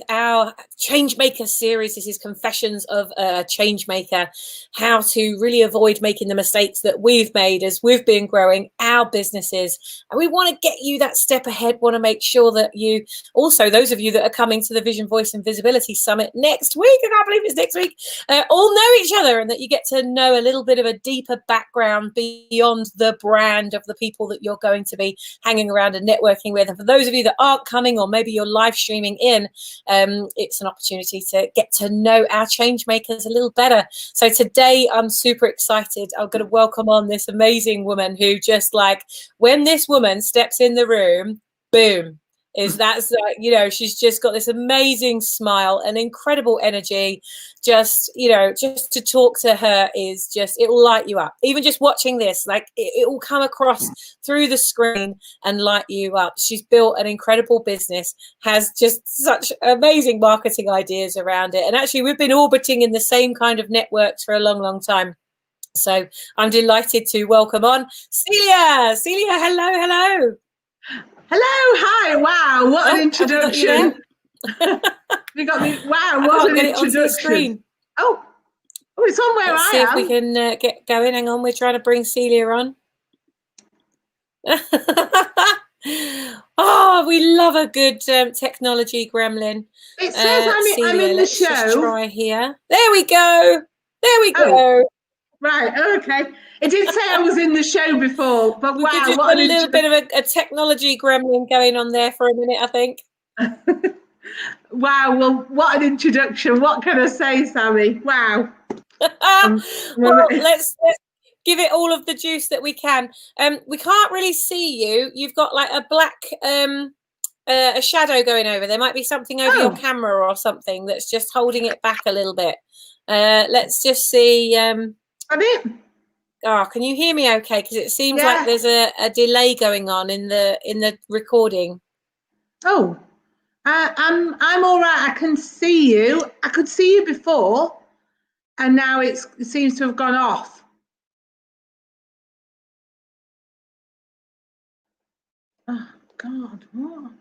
our Changemaker series. This is Confessions of a Changemaker, how to really avoid making the mistakes that we've made as we've been growing our businesses. And we want to get you that step ahead, want to make sure that you also, those of you that are coming to the Vision, Voice and Visibility Summit next week, I can't believe it's next week, all know each other, and that you get to know a little bit of a deeper background beyond the brand of the people that you're going to be hanging around and networking with. And for those of you that aren't coming, or maybe you're live streaming in, it's an opportunity to get to know our change makers a little better. So today I'm super excited. I'm going to welcome on this amazing woman who just, like, when this woman steps in the room, boom, she's just got this amazing smile and incredible energy. Just to talk to her is just, it will light you up. Even just watching this, like, it will come across through the screen and light you up. She's built an incredible business, has just such amazing marketing ideas around it. And actually, we've been orbiting in the same kind of networks for a long, long time. So I'm delighted to welcome on Celia. Celia, hello. Hello, hi, wow, what an introduction. You got me, wow, what an introduction. Oh, it's on where Let's see if we can get going. Hang on, we're trying to bring Celia on. Oh, we love a good technology gremlin. It says I'm in the show. Just try here. There we go. Go. Right, okay. It did say I was in the show before, but wow, just what a little bit of a technology gremlin going on there for a minute, I think. Wow, well, what an introduction. What can I say, Sammy? Wow. Well, let's give it all of the juice that we can. We can't really see you. You've got like a black a shadow going over. There might be something over your camera or something that's just holding it back a little bit. Let's just see. Oh, can you hear me okay? Because it seems like there's a delay going on in the recording. Oh, I'm all right. I can see you. I could see you before, and now it seems to have gone off. Oh God, what?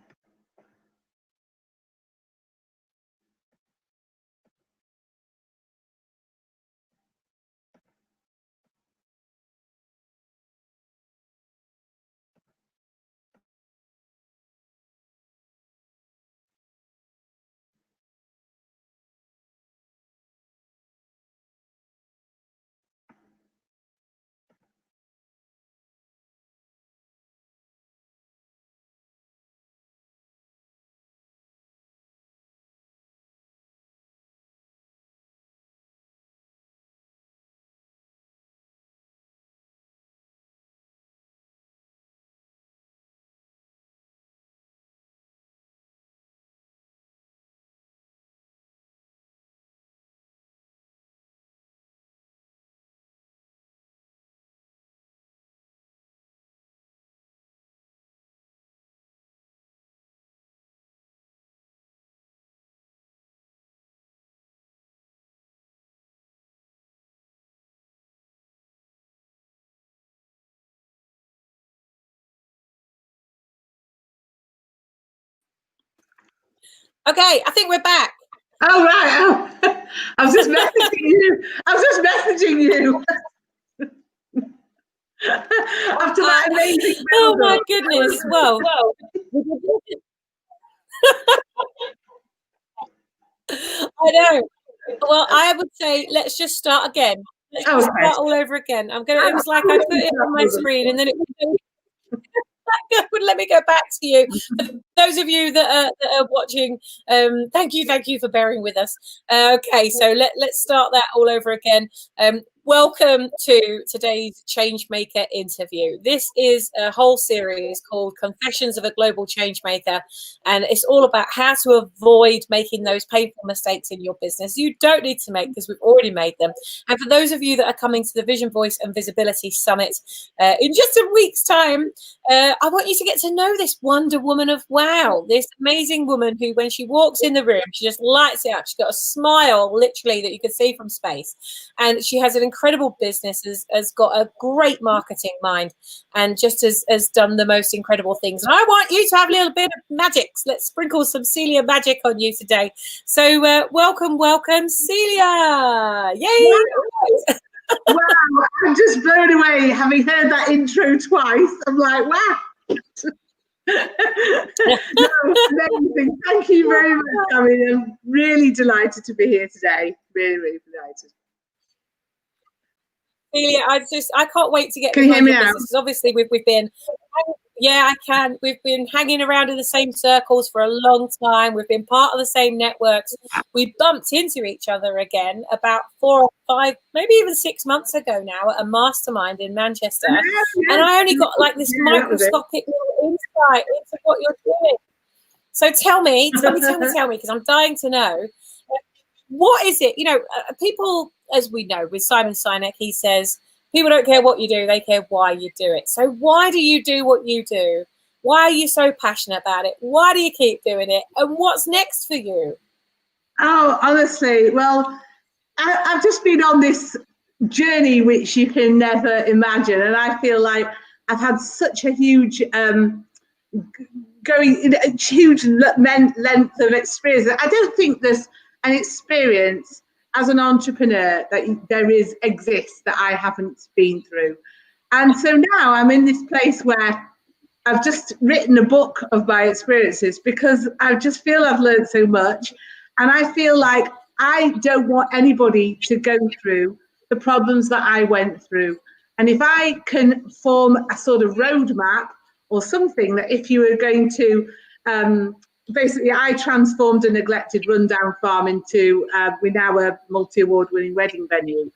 Okay, I think we're back. Oh, right. Oh, I was just messaging you. After that amazing oh my goodness. Well. I know. Well, I would say let's just start again. Let's just start all over again. It was like I put it on my screen and then it would let me go back to you. For those of you that are watching, thank you for bearing with us. Okay, so let's start that all over again. Welcome to today's Changemaker interview. This is a whole series called Confessions of a Global Changemaker, and it's all about how to avoid making those painful mistakes in your business you don't need to make because we've already made them. And for those of you that are coming to the Vision, Voice and Visibility Summit in just a week's time, I want you to get to know this Wonder Woman of wow, this amazing woman who, when she walks in the room, she just lights it up. She's got a smile, literally, that you can see from space. And she has an incredible business, has got a great marketing mind, and just has done the most incredible things. And I want you to have a little bit of magic. Let's sprinkle some Celia magic on you today. So welcome, Celia. Yay! Wow, I'm just blown away having heard that intro twice. I'm like, wow. No, amazing. Thank you very much, Gary. I'm really delighted to be here today. Really, really delighted. Celia, I can't wait to get Can you hear me now? Because obviously we've been, yeah, I can. We've been hanging around in the same circles for a long time. We've been part of the same networks. We bumped into each other again about 4 or 5, maybe even 6 months ago now at a mastermind in Manchester. And I only got like this microscopic little insight into what you're doing. So tell me, because I'm dying to know. What is it? People, as we know, with Simon Sinek, he says, people don't care what you do, they care why you do it. So why do you do what you do? Why are you so passionate about it? Why do you keep doing it? And what's next for you? Oh, honestly, well, I've just been on this journey which you can never imagine. And I feel like I've had such a huge huge length of experience. I don't think there's an experience as an entrepreneur that exists that I haven't been through. And so now I'm in this place where I've just written a book of my experiences, because I just feel I've learned so much. And I feel like I don't want anybody to go through the problems that I went through. And if I can form a sort of roadmap or something, that if you were going to, basically, I transformed a neglected rundown farm into, we're now a multi-award winning wedding venue.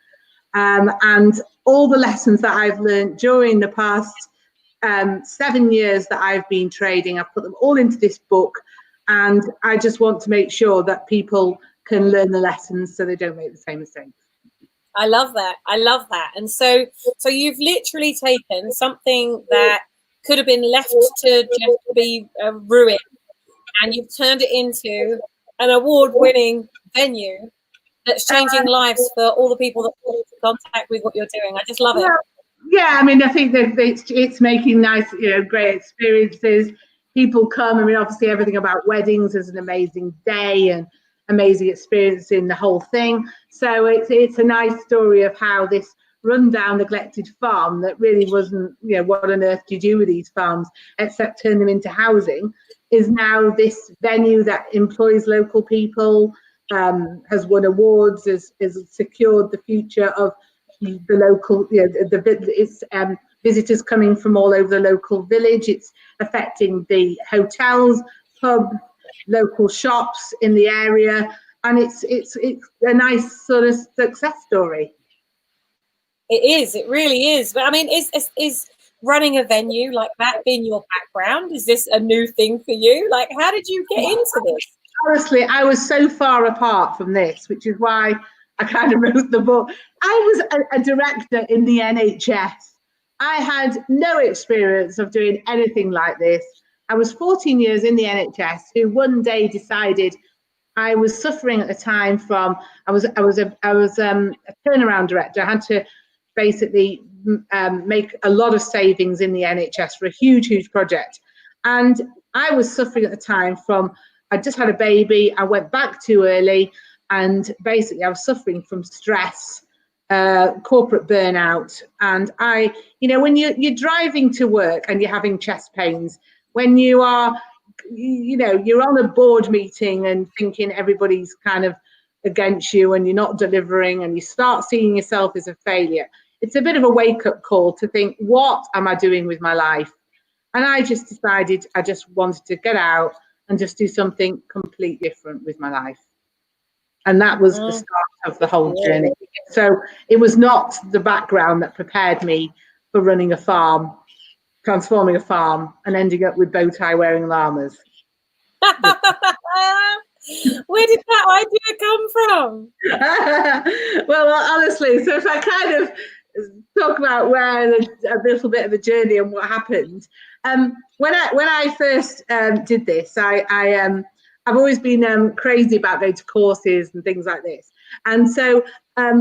And all the lessons that I've learned during the past 7 years that I've been trading, I've put them all into this book. And I just want to make sure that people can learn the lessons so they don't make the same mistakes. I love that. And so you've literally taken something that could have been left to just be ruined, and you've turned it into an award-winning venue that's changing lives for all the people that come into contact with what you're doing. I just love it. Yeah, I mean, I think that it's making nice, great experiences. People come. I mean, obviously, everything about weddings is an amazing day and amazing experience in the whole thing. So it's a nice story of how this rundown, neglected farm that really wasn't, what on earth do you do with these farms except turn them into housing, is now this venue that employs local people, has won awards, has secured the future of the local, it's visitors coming from all over the local village. It's affecting the hotels, pubs, local shops in the area, and it's a nice sort of success story. It is. It really is. But I mean, is running a venue like that been your background? Is this a new thing for you? Like, how did you get into this? Honestly, I was so far apart from this, which is why I kind of wrote the book. I was a director in the NHS. I had no experience of doing anything like this. I was 14 years in the NHS, who one day decided I was suffering at the time from, I was a turnaround director. I had to basically make a lot of savings in the NHS for a huge project. And I was suffering at the time from, I just had a baby, I went back too early, and basically I was suffering from stress, corporate burnout. And when you're driving to work and you're having chest pains, when you are, you're on a board meeting and thinking everybody's kind of against you and you're not delivering and you start seeing yourself as a failure, it's a bit of a wake-up call to think, what am I doing with my life? And I just decided I just wanted to get out and just do something completely different with my life. And that was the start of the whole journey. So it was not the background that prepared me for running a farm, transforming a farm, and ending up with bow tie wearing llamas. Where did that idea come from? Well, honestly, so if I kind of talk about where a little bit of the journey and what happened, when I first did this, I've always been crazy about going to courses and things like this. And so I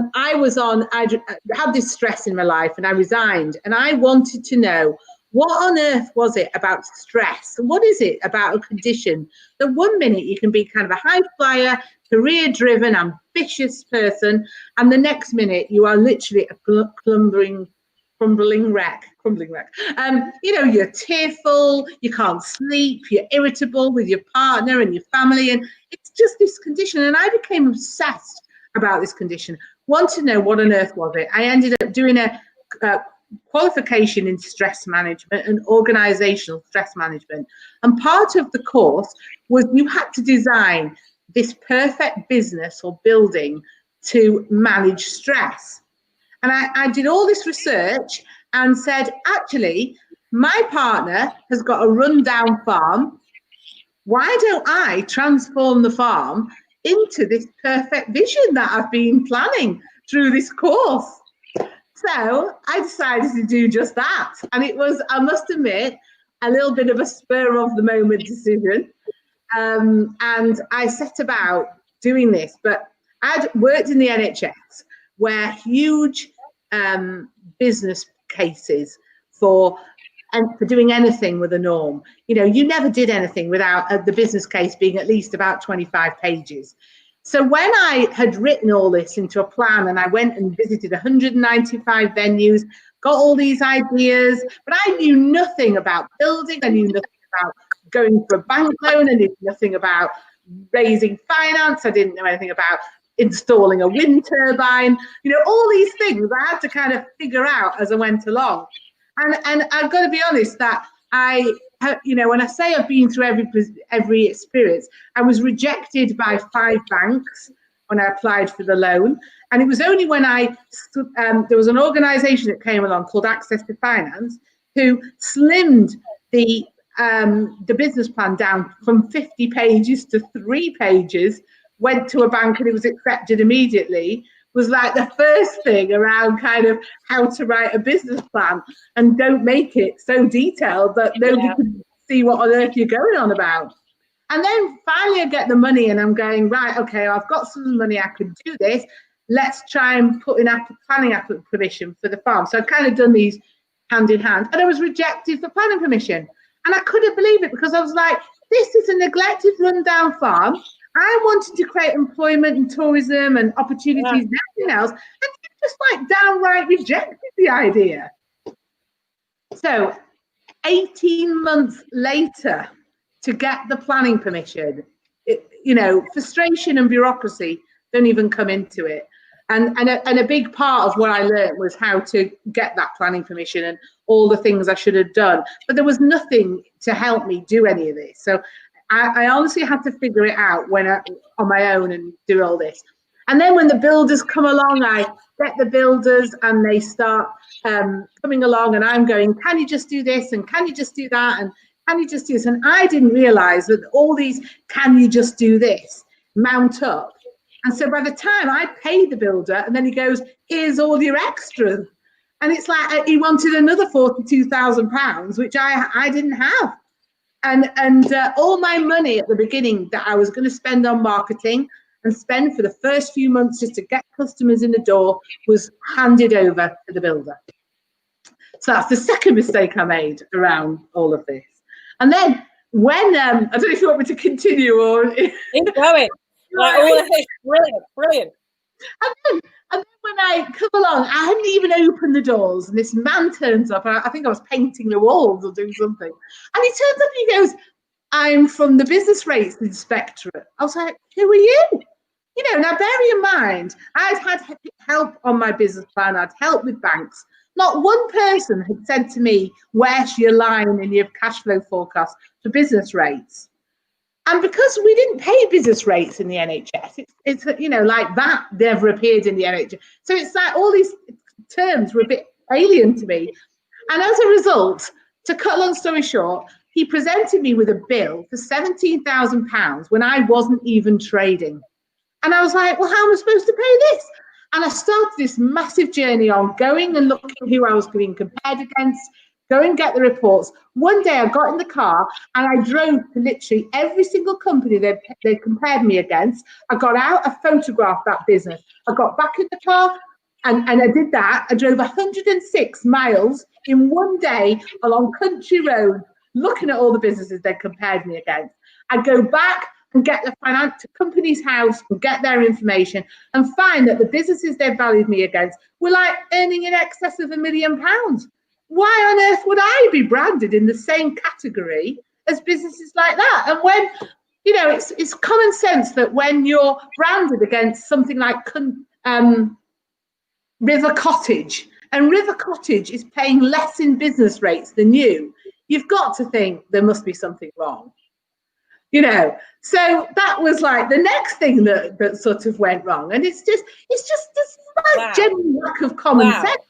had this stress in my life and I resigned, and I wanted to know, what on earth was it about stress? What is it about a condition that one minute you can be kind of a high flyer, career driven, ambitious person, and the next minute you are literally a crumbling wreck. You're tearful, you can't sleep, you're irritable with your partner and your family, and it's just this condition. And I became obsessed about this condition, want to know what on earth was it. I ended up doing a qualification in stress management and organizational stress management, and part of the course was you had to design this perfect business or building to manage stress. And I did all this research and said, actually, my partner has got a rundown farm. Why don't I transform the farm into this perfect vision that I've been planning through this course? So I decided to do just that. And it was, I must admit, a little bit of a spur of the moment decision. And I set about doing this, but I'd worked in the NHS where huge business cases for doing anything with a norm. You never did anything without the business case being at least about 25 pages. So when I had written all this into a plan and I went and visited 195 venues, got all these ideas, but I knew nothing about building. I knew nothing about going for a bank loan. I knew nothing about raising finance. I didn't know anything about installing a wind turbine. All these things I had to kind of figure out as I went along. And I've got to be honest that when I say I've been through every experience, I was rejected by 5 banks when I applied for the loan. And it was only when there was an organisation that came along called Access to Finance, who slimmed the business plan down from 50 pages to 3 pages, went to a bank and it was accepted immediately, was like the first thing around kind of how to write a business plan and don't make it so detailed that nobody can see what on earth you're going on about. And then finally I get the money and I'm going, right, okay, I've got some money, I could do this. Let's try and put in planning permission for the farm. So I've kind of done these hand in hand, and I was rejected for planning permission. And I couldn't believe it, because I was like, this is a neglected, rundown farm. I wanted to create employment and tourism and opportunities and everything else, and they just like downright rejected the idea. So 18 months later to get the planning permission, frustration and bureaucracy don't even come into it. And a big part of what I learned was how to get that planning permission and all the things I should have done. But there was nothing to help me do any of this. So I honestly had to figure it out on my own and do all this. And then when the builders come along, I get the builders and they start coming along, and I'm going, can you just do this? And can you just do that? And can you just do this? And I didn't realize that all these can you just do this mount up. And so by the time I paid the builder, and then he goes, here's all your extras. And it's like he wanted another £42,000, which I didn't have. And all my money at the beginning that I was going to spend on marketing and spend for the first few months just to get customers in the door was handed over to the builder. So that's the second mistake I made around all of this. And then when, I don't know if you want me to continue or... Keep going. Brilliant. And then when I come along, I hadn't even opened the doors, and this man turns up. I think I was painting the walls or doing something. And he turns up and he goes, I'm from the Business Rates Inspectorate. I was like, who are you? Now bear in mind, I'd had help on my business plan. I'd helped with banks. Not one person had said to me, where's your line in your cash flow forecast for business rates? And because we didn't pay business rates in the NHS, it's like that never appeared in the NHS. So it's like all these terms were a bit alien to me. And as a result, to cut long story short, he presented me with a bill for £17,000 when I wasn't even trading. And I was like, well, how am I supposed to pay this? And I started this massive journey on going and looking who I was being compared against, go and get the reports. One day I got in the car and I drove to literally every single company they compared me against. I got out, I photographed that business. I got back in the car and I did that. I drove 106 miles in one day along country roads, looking at all the businesses they compared me against. I go back and get the financial company's house and get their information and find that the businesses they valued me against were like earning in excess of £1 million. Why on earth would I be branded in the same category as businesses like that? And when, you know, it's common sense that when you're branded against something like River Cottage, and River Cottage is paying less in business rates than you've got to think there must be something wrong. You know, so that was like the next thing that sort of went wrong. And it's just this genuine lack of common sense.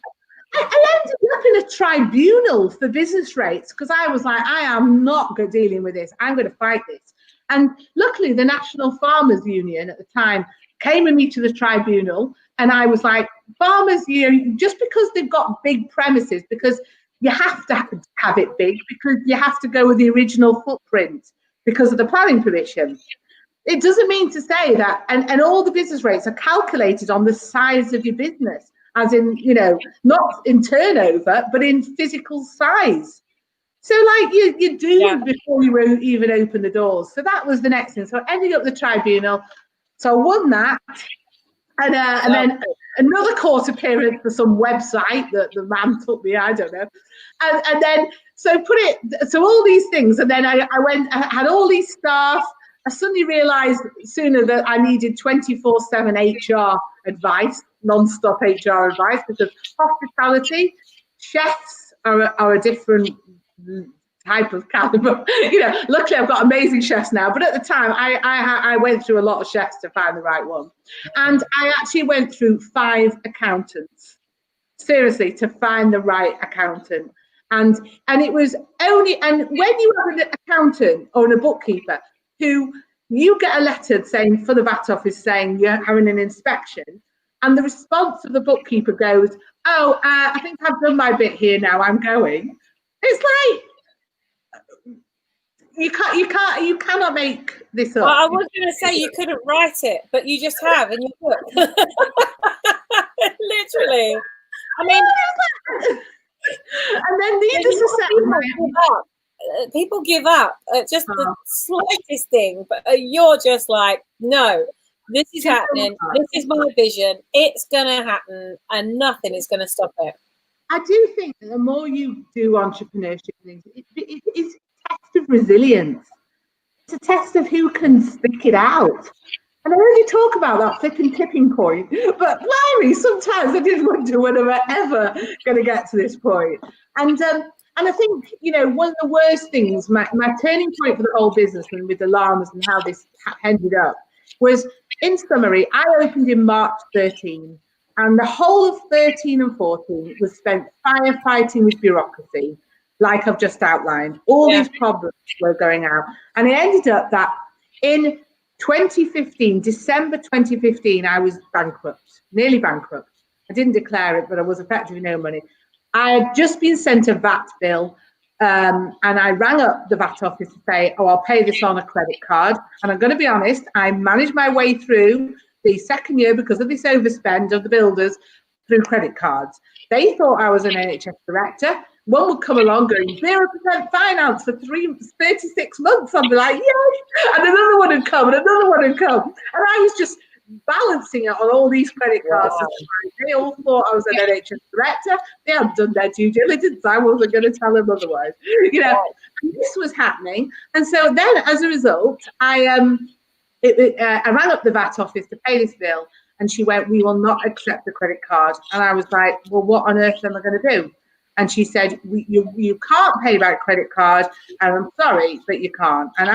I ended up in a tribunal for business rates because I was like, I am not dealing with this. I'm going to fight this. And luckily, the National Farmers Union at the time came with me to the tribunal. And I was like, farmers, just because they've got big premises, because you have to have it big, because you have to go with the original footprint because of the planning permission. It doesn't mean to say that, and all the business rates are calculated on the size of your business, as in, you know, not in turnover, but in physical size. So like you do before you even open the doors. So that was the next thing. So ending up the tribunal. So I won that. And then another court appearance for some website that the man took me, I don't know. And then, so all these things. And then I had all these staff. I suddenly realized sooner that I needed 24/7 HR advice, non-stop HR advice, because hospitality, chefs are a different type of caliber. You know, luckily I've got amazing chefs now, but at the time I went through a lot of chefs to find the right one. And I actually went through 5 accountants, seriously, to find the right accountant. And it was only, and when you have an accountant or a bookkeeper who you get a letter saying for the VAT office saying you're having an inspection, and the response of the bookkeeper goes, oh, I think I've done my bit here now, I'm going. It's like, you cannot make this up. Well, I was going to say you couldn't write it, but you just have in your book. Literally. I mean, and then needless to say, people give up at just the slightest thing, but you're just like, no, this is happening. This is my vision. It's going to happen, and nothing is going to stop it. I do think that the more you do entrepreneurship things, it's a test of resilience. It's a test of who can stick it out. And I already talk about that flipping tipping point, but blimey, sometimes I did wonder when I'm ever going to get to this point. And I think, you know, one of the worst things, my turning point for the whole business and with the llamas and how this ended up was, in summary, I opened in March 13, and the whole of 13 and 14 was spent firefighting with bureaucracy, like I've just outlined. All these problems were going out. And it ended up that in 2015, December 2015, I was bankrupt, nearly bankrupt. I didn't declare it, but I was effectively no money. I had just been sent a VAT bill, and I rang up the VAT office to say, oh, I'll pay this on a credit card. And I'm going to be honest, I managed my way through the second year because of this overspend of the builders through credit cards. They thought I was an NHS director. One would come along going 0% finance for 36 months. I'd be like, yes. And another one would come, and another one would come. And I was just balancing it on all these credit cards. Wow. They all thought I was an NHS director. They hadn't done their due diligence. I wasn't going to tell them otherwise. You know, this was happening. And so then, as a result, I rang up the VAT office to pay this bill, and she went, we will not accept the credit card. And I was like, well, what on earth am I going to do? And she said, you can't pay by credit card, and I'm sorry, but you can't. And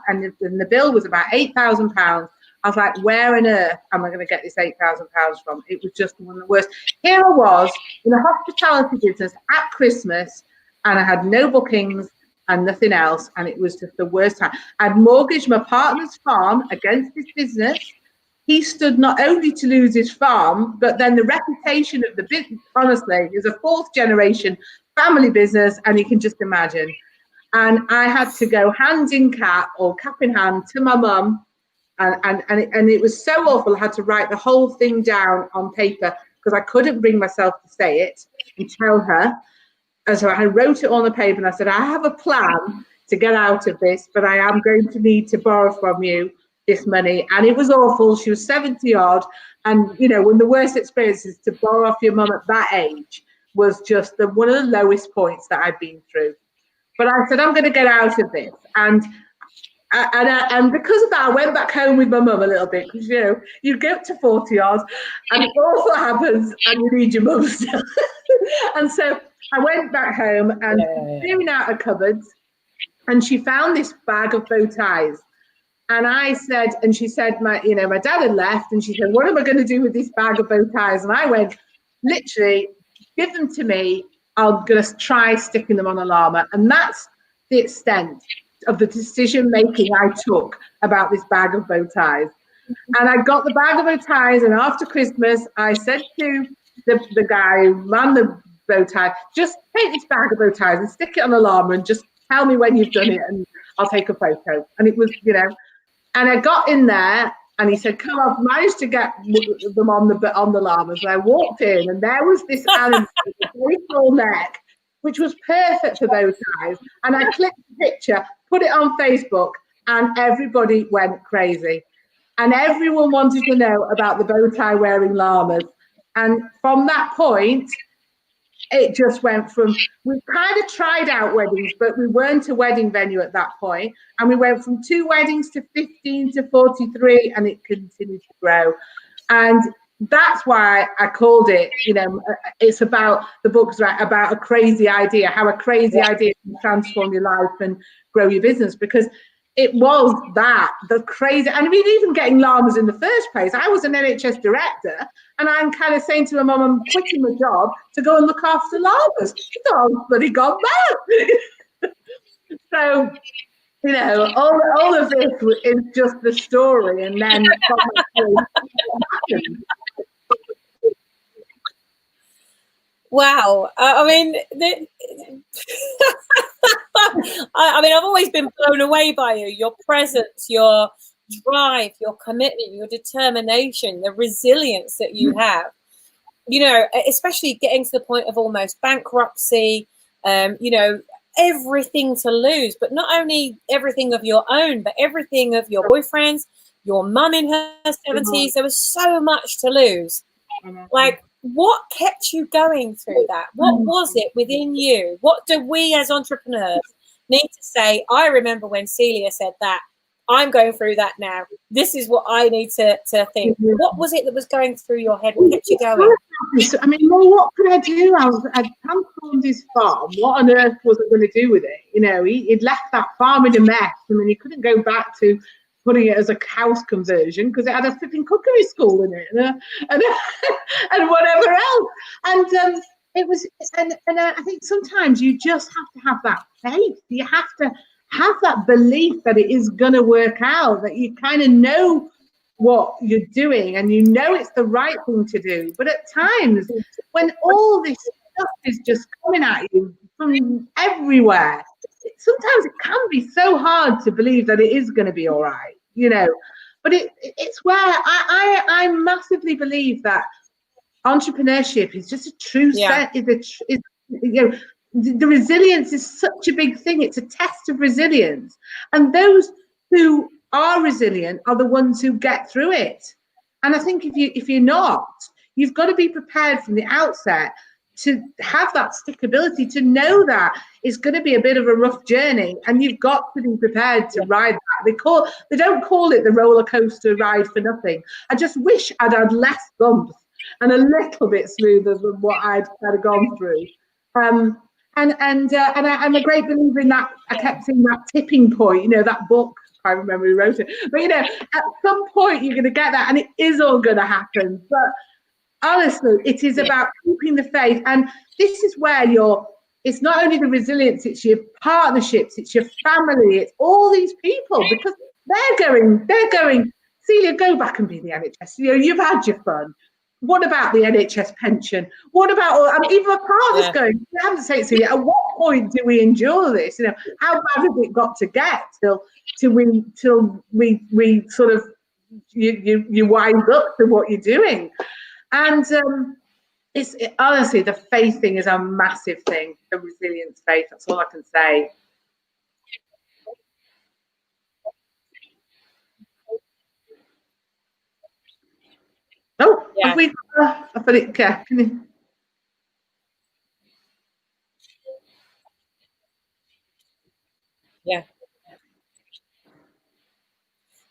and the bill was about £8,000. I was like, where on earth am I going to get this £8,000 from? It was just one of the worst. Here I was in a hospitality business at Christmas, and I had no bookings and nothing else, and it was just the worst time. I'd mortgaged my partner's farm against this business. He stood not only to lose his farm, but then the reputation of the business, honestly, is a 4th generation family business, and you can just imagine. And I had to go hand in cap or cap in hand to my mum. And it was so awful. I had to write the whole thing down on paper because I couldn't bring myself to say it and tell her. And so I wrote it on the paper and I said, I have a plan to get out of this, but I am going to need to borrow from you this money. And it was awful. She was 70 odd. And, you know, one of the worst experiences to borrow off your mum at that age was just one of the lowest points that I'd been through. But I said, I'm going to get out of this. And because of that, I went back home with my mum a little bit, because, you know, you get to 40 odd and it also happens and you need your mum still. And so I went back home and clearing out her cupboards, and she found this bag of bow ties. And I said, and she said, my dad had left, and she said, what am I going to do with this bag of bow ties? And I went, literally, give them to me. I'm going to try sticking them on a llama. And that's the extent of the decision making I took about this bag of bow ties. And I got the bag of bow ties, and after Christmas, I said to the guy who ran the bow tie, just take this bag of bow ties and stick it on a llama and just tell me when you've done it and I'll take a photo. And it was, you know, and I got in there and he said, come on, I've managed to get them on the llamas. And I walked in and there was this animal with a very full neck, which was perfect for bow ties. And I clicked the picture, put it on Facebook, and everybody went crazy. And everyone wanted to know about the bow tie wearing llamas. And from that point, it just went from, we kind of tried out weddings, but we weren't a wedding venue at that point. And we went from 2 weddings to 15 to 43, and it continued to grow. And that's why I called it, you know, it's about, the book's about a crazy idea, how a crazy idea can transform your life and grow your business, because it was the crazy, and I mean, even getting llamas in the first place. I was an NHS director, and I'm kind of saying to my mum, I'm quitting my job to go and look after llamas. She thought I was bloody gone mad. So, you know, all of this is just the story, and then wow. I mean, I mean, I've always been blown away by you. Your presence, your drive, your commitment, your determination, the resilience that you have. You know, especially getting to the point of almost bankruptcy. You know, everything to lose, but not only everything of your own, but everything of your boyfriend's, your mum in her 70s. There was so much to lose. Like, what kept you going through that? What was it within you? What do we as entrepreneurs need to say? I remember when Celia said that, I'm going through that now. This is what I need to think. What was it that was going through your head? What kept you going? I mean, well, what could I do? I'd transformed his farm. What on earth was I going to do with it? You know, he'd left that farm in a mess. I mean, he couldn't go back to putting it as a house conversion because it had a flipping cookery school in it and whatever else. And it was, and I think sometimes you just have to have that faith. You have to have that belief that it is going to work out, that you kind of know what you're doing and you know it's the right thing to do. But at times when all this stuff is just coming at you from everywhere, sometimes it can be so hard to believe that it is going to be all right, you know. But it's where I massively believe that entrepreneurship is just a true set. Is you know, the resilience is such a big thing. It's a test of resilience, and those who are resilient are the ones who get through it. And I think if you're not, you've got to be prepared from the outset to have that stickability, to know that it's going to be a bit of a rough journey, and you've got to be prepared to ride that. They don't call it the roller coaster ride for nothing. I just wish I'd had less bumps and a little bit smoother than what I'd kind of gone through. And I'm a great believer in that. I kept saying that tipping point, you know, that book, I remember who wrote it, but you know, at some point you're going to get that, and it is all going to happen. But honestly, it is about keeping the faith. And this is where it's not only the resilience, it's your partnerships, it's your family, it's all these people, because they're going, Celia, go back and be the NHS. You know, you've had your fun. what about the NHS pension? What about, even my partner's going, you haven't said it to you, at what point do we endure this? You know, how bad has it got to get till we sort of, you wind up to what you're doing? And honestly, the faith thing is a massive thing, the resilience faith, that's all I can say. Oh, have we got I put it, can you?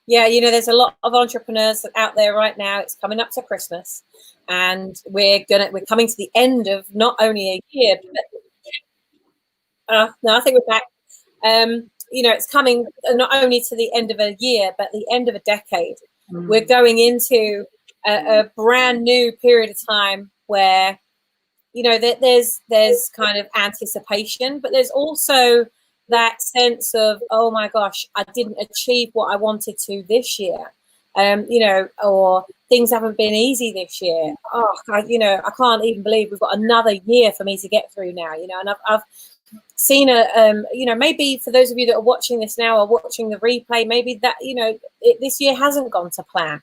Yeah, you know, there's a lot of entrepreneurs out there right now. It's coming up to Christmas, and we're coming to the end of not only a year, but no, I think we're back. You know, it's coming not only to the end of a year, but the end of a decade. We're going into a brand new period of time where, you know, there's kind of anticipation, but there's also that sense of, oh my gosh, I didn't achieve what I wanted to this year. You know, or things haven't been easy this year. Oh, you know, I can't even believe we've got another year for me to get through now. You know, and I've seen you know, maybe for those of you that are watching this now or watching the replay, maybe that, you know, this year hasn't gone to plan.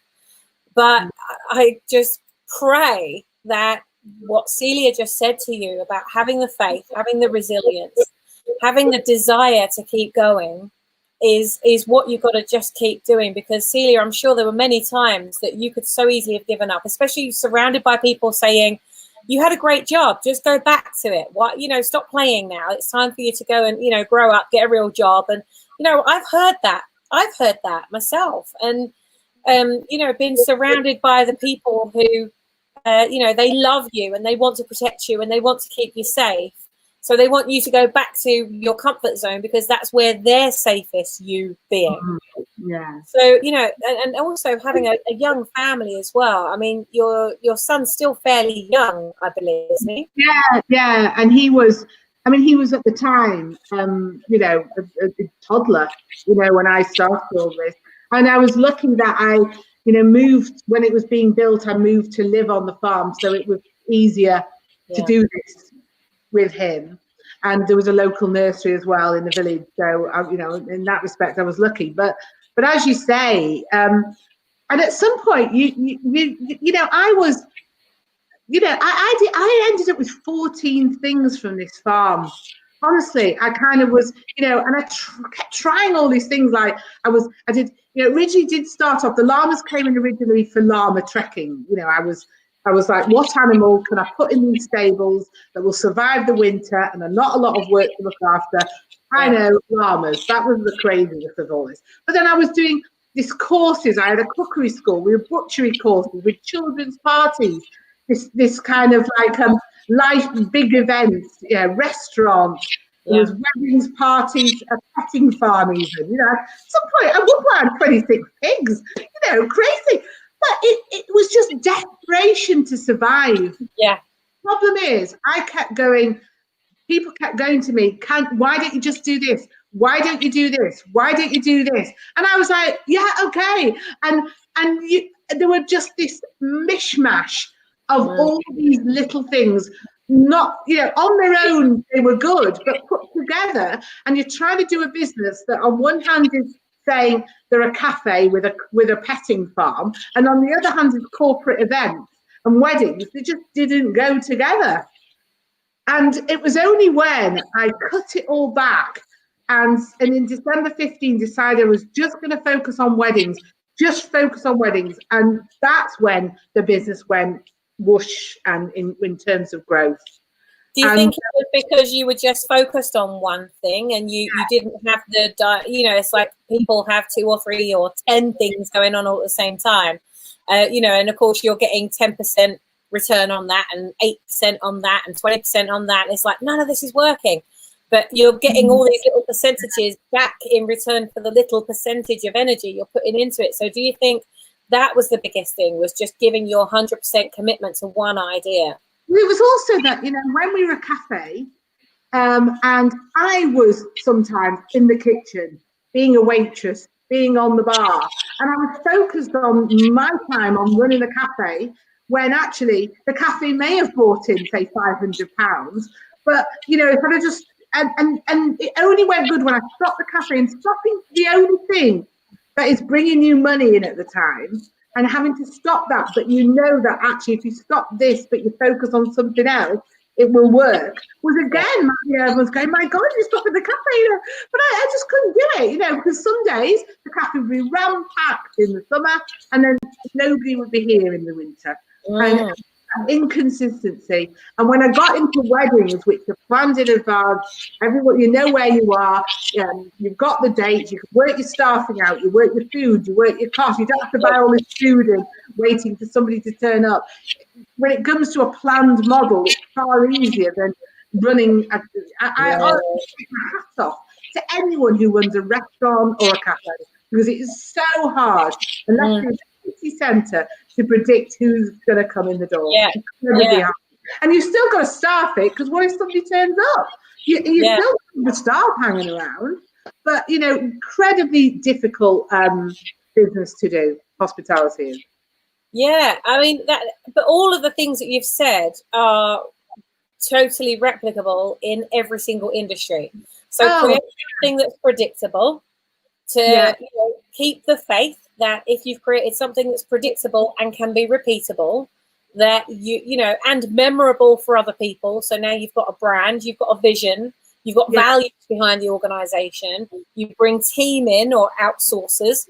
But I just pray that what Celia just said to you about having the faith, having the resilience, having the desire to keep going is what you've got to just keep doing. Because Celia, I'm sure there were many times that you could so easily have given up, especially surrounded by people saying, you had a great job, just go back to it. What, you know, stop playing now. It's time for you to go and, you know, grow up, get a real job. And, you know, I've heard that myself. And, you know, been surrounded by the people who, you know, they love you and they want to protect you and they want to keep you safe. So they want you to go back to your comfort zone because that's where they're safest, you being. Yeah. So, you know, and also having a young family as well. I mean, your son's still fairly young, I believe, isn't he? Yeah. And he was at the time, you know, a toddler, you know, when I started all this. And I was lucky that I, you know, moved when it was being built. I moved to live on the farm, so it was easier to do this with him. And there was a local nursery as well in the village, so you know, in that respect, I was lucky. But as you say, and at some point, you know, I was, you know, I ended up with 14 things from this farm. Honestly, I kind of was, you know, and I kept trying all these things. Like I did, you know, originally did start off, the llamas came in originally for llama trekking. You know, I was like, what animal can I put in these stables that will survive the winter and are not a lot of work to look after? I know, llamas. That was the craziness of all this. But then I was doing these courses. I had a cookery school, we had butchery courses with children's parties. This kind of like life, big events, restaurants. There was weddings, parties, a petting farm even, you know. At some point, at one point, I had 26 pigs, you know, crazy. But it was just desperation to survive. Yeah. Problem is, I kept going, people kept going to me, why don't you just do this? Why don't you do this? Why don't you do this? And I was like, yeah, okay. And there were just this mishmash of all these little things, not, you know, on their own they were good, but put together, and you're trying to do a business that on one hand is saying they're a cafe with a petting farm, and on the other hand is corporate events and weddings. They just didn't go together. And it was only when I cut it all back and in December 15 decided I was just going to focus on weddings, and that's when the business went whoosh, and in terms of growth. Do you think it was because you were just focused on one thing and you didn't have you know, it's like people have 2 or 3 or 10 things going on all at the same time, you know, and of course you're getting 10% return on that and 8% on that and 20% on that. And it's like, none of this is working, but you're getting all these little percentages back in return for the little percentage of energy you're putting into it. So do you think that was the biggest thing, was just giving your 100% commitment to one idea? It was also that, you know, when we were a cafe, and I was sometimes in the kitchen, being a waitress, being on the bar, and I was focused on my time on running the cafe, when actually the cafe may have brought in, say, £500, but if I'd have just and it only went good when I stopped the cafe, and stopping the only thing that is bringing you money in at the time, and having to stop that, but that actually if you stop this but you focus on something else, it will work, was again, everyone's going, my God, you're stopping the cafe, but I just couldn't do it, because some days the cafe would be ram-packed in the summer, and then nobody would be here in the winter. And inconsistency. And when I got into weddings, which are planned in advance, everyone, where you are, you've got the dates, you can work your staffing out, you work your food, you work your costs, you don't have to buy all this food and waiting for somebody to turn up. When it comes to a planned model, it's far easier than running. I honestly take my hat off to anyone who runs a restaurant or a cafe, because it is so hard, unless you're in a city centre, to predict who's going to come in the door. And you've still got to staff it, because what if somebody turns up? You still got the staff hanging around, but incredibly difficult business to do. Hospitality is. Yeah, I mean but all of the things that you've said are totally replicable in every single industry. So create something that's predictable, to keep the faith that if you've created something that's predictable and can be repeatable, that and memorable for other people. So now you've got a brand, you've got a vision, you've got values behind the organization. You bring team in or outsourcers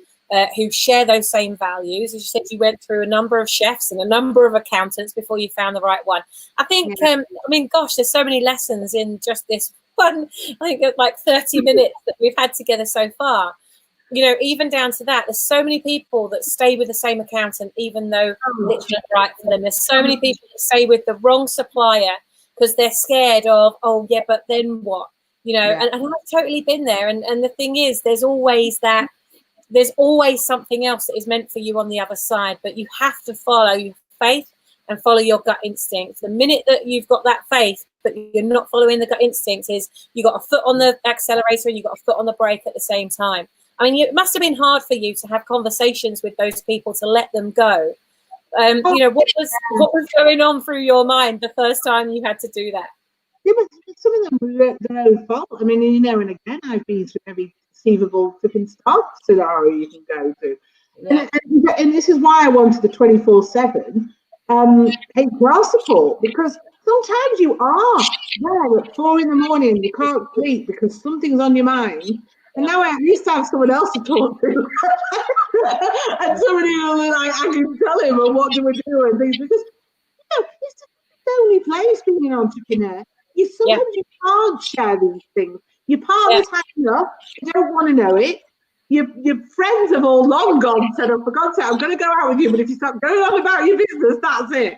who share those same values. As you said, you went through a number of chefs and a number of accountants before you found the right one. I think, gosh, there's so many lessons in just this one, I think like 30 minutes that we've had together so far. Even down to that, there's so many people that stay with the same accountant, even though it's not right for them. There's so many people that stay with the wrong supplier because they're scared of, but then what? And I've totally been there. And the thing is, there's always something else that is meant for you on the other side, but you have to follow your faith and follow your gut instinct. The minute that you've got that faith, but you're not following the gut instinct, is you got a foot on the accelerator and you got a foot on the brake at the same time. I mean, it must have been hard for you to have conversations with those people to let them go. What was going on through your mind the first time you had to do that? Yeah, but some of them were their own fault. I mean, and again, I've been through every conceivable flipping staff scenario you can go through. Yeah. And this is why I wanted the 24/7 HR support, because sometimes you are there at 4 a.m. and you can't sleep because something's on your mind. And now I at least have someone else to talk to. And somebody will be like, I can tell him, or what do we do, and things, because it's just the only place being an entrepreneur. Sometimes you can't share these things. Your partner's hanging up, you don't want to know it. Your friends have all long gone and said, oh, for God's sake, I'm going to go out with you, but if you start going on about your business, that's it.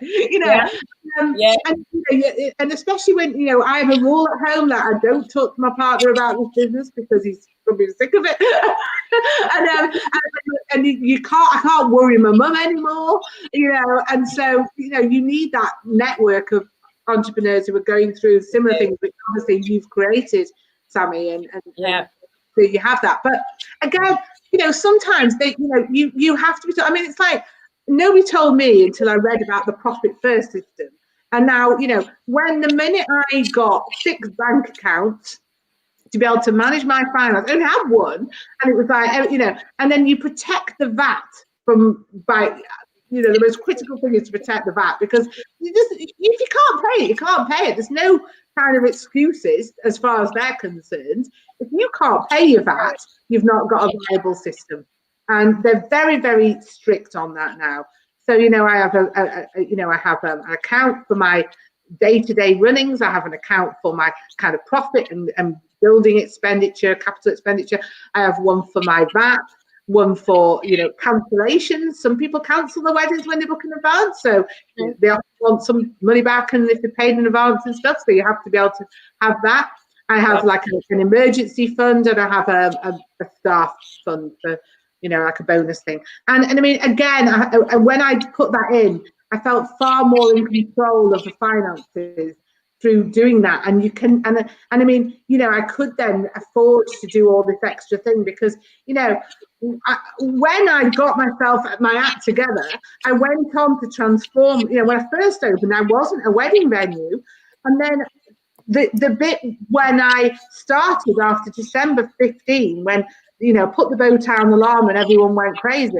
And especially when, I have a rule at home that I don't talk to my partner about this business because he's probably sick of it. and I can't worry my mum anymore, and so, you need that network of entrepreneurs who are going through similar things, which obviously you've created, Sammy, and so you have that. But again, sometimes they, you have to be. I mean, it's like nobody told me until I read about the profit first system. And now, when the minute I got 6 bank accounts to be able to manage my finance, I only had one, and it was like, and then you protect the VAT the most critical thing is to protect the VAT, because if you can't pay it, you can't pay it. There's no kind of excuses as far as they're concerned. If you can't pay your VAT, you've not got a viable system, and they're very, very strict on that now. So I have an account for my day-to-day runnings. I have an account for my kind of profit and building expenditure, capital expenditure. I have one for my VAT. One for cancellations. Some people cancel the weddings when they book in advance, so they often want some money back, and if they paid in advance and stuff, so you have to be able to have that. I have like an emergency fund, and I have a staff fund for like a bonus thing. And I mean, again, when I put that in, I felt far more in control of the finances through doing that. And you can, and I mean, you know, I could then afford to do all this extra thing because, you know, when I got my act together, I went on to transform. You know, when I first opened, I wasn't a wedding venue, and then the bit when I started after December 15, when, you know, put the bow tie on the alarm and everyone went crazy,